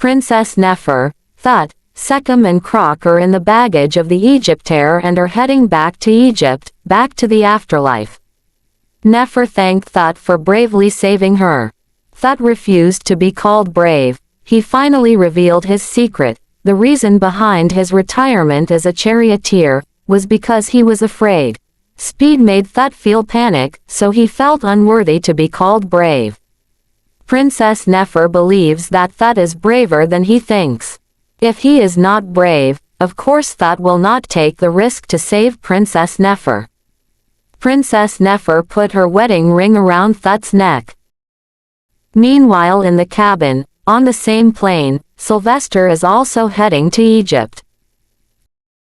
Princess Nefer, Thut, Sekhem and Croc are in the baggage of the Egyptair and are heading back to Egypt, back to the afterlife. Nefer thanked Thut for bravely saving her. Thut refused to be called brave. He finally revealed his secret. The reason behind his retirement as a charioteer was because he was afraid. Speed made Thut feel panic, so he felt unworthy to be called brave. Princess Nefer believes that Thut is braver than he thinks. If he is not brave, of course Thut will not take the risk to save Princess Nefer. Princess Nefer put her wedding ring around Thut's neck. Meanwhile in the cabin, on the same plane, Sylvester is also heading to Egypt.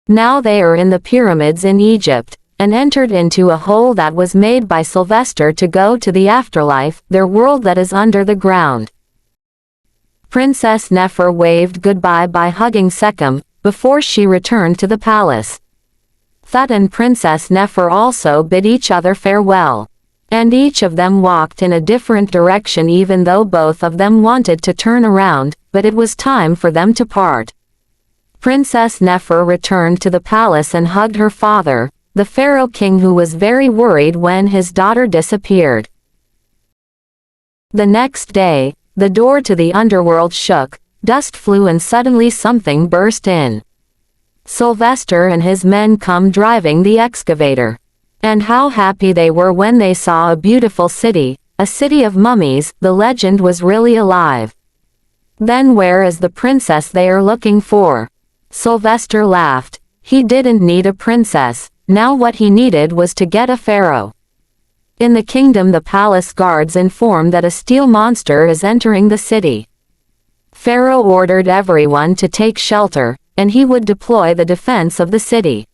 Now they are in the pyramids in Egypt, and entered into a hole that was made by Sylvester to go to the afterlife, their world that is under the ground. Princess Nefer waved goodbye by hugging Sekhem, before she returned to the palace. Thut and Princess Nefer also bid each other farewell. And each of them walked in a different direction even though both of them wanted to turn around, but it was time for them to part. Princess Nefer returned to the palace and hugged her father, the Pharaoh king, who was very worried when his daughter disappeared. The next day, the door to the underworld shook, dust flew and suddenly something burst in. Sylvester and his men come driving the excavator. And how happy they were when they saw a beautiful city, a city of mummies. The legend was really alive. Then where is the princess they are looking for? Sylvester laughed. He didn't need a princess, now what he needed was to get a pharaoh. In the kingdom the palace guards inform that a steel monster is entering the city. Pharaoh ordered everyone to take shelter, and he would deploy the defense of the city.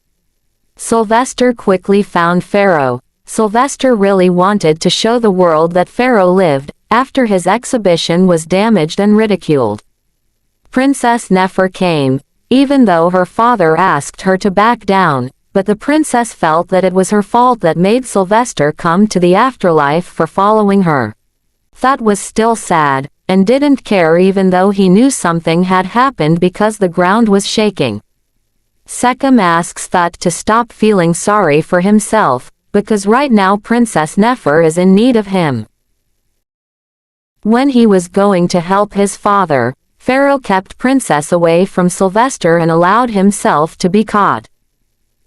Sylvester quickly found Pharaoh. Sylvester really wanted to show the world that Pharaoh lived, after his exhibition was damaged and ridiculed. Princess Nefer came, even though her father asked her to back down, but the princess felt that it was her fault that made Sylvester come to the afterlife for following her. Thut was still sad, and didn't care even though he knew something had happened because the ground was shaking. Sekhem asks Thut to stop feeling sorry for himself, because right now Princess Nefer is in need of him. When he was going to help his father, Pharaoh kept Princess away from Sylvester and allowed himself to be caught.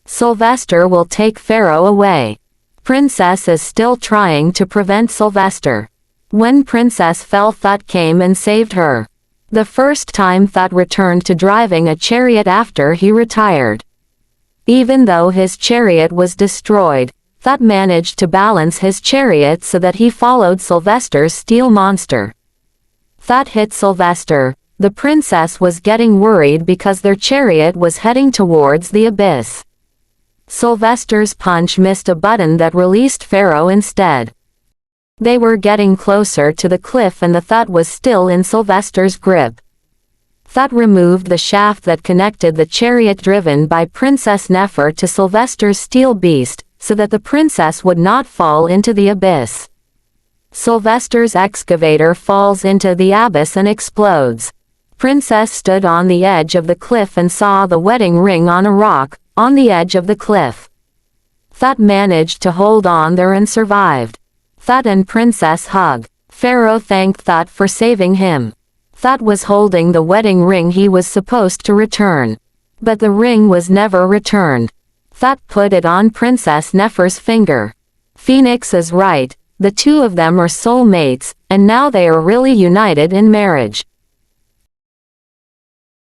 Sylvester will take Pharaoh away. Princess is still trying to prevent Sylvester. When Princess fell, Thut came and saved her. The first time Thut returned to driving a chariot after he retired. Even though his chariot was destroyed, Thut managed to balance his chariot so that he followed Sylvester's steel monster. Thut hit Sylvester. The princess was getting worried because their chariot was heading towards the abyss. Sylvester's punch missed a button that released Pharaoh instead. They were getting closer to the cliff and the Thut was still in Sylvester's grip. Thut removed the shaft that connected the chariot driven by Princess Nefer to Sylvester's steel beast, so that the princess would not fall into the abyss. Sylvester's excavator falls into the abyss and explodes. Princess stood on the edge of the cliff and saw the wedding ring on a rock, on the edge of the cliff. Thut managed to hold on there and survived. Thut and Princess hug. Pharaoh thanked Thut for saving him. Thut was holding the wedding ring he was supposed to return. But the ring was never returned. Thut put it on Princess Nefer's finger. Phoenix is right, the two of them are soulmates, and now they are really united in marriage.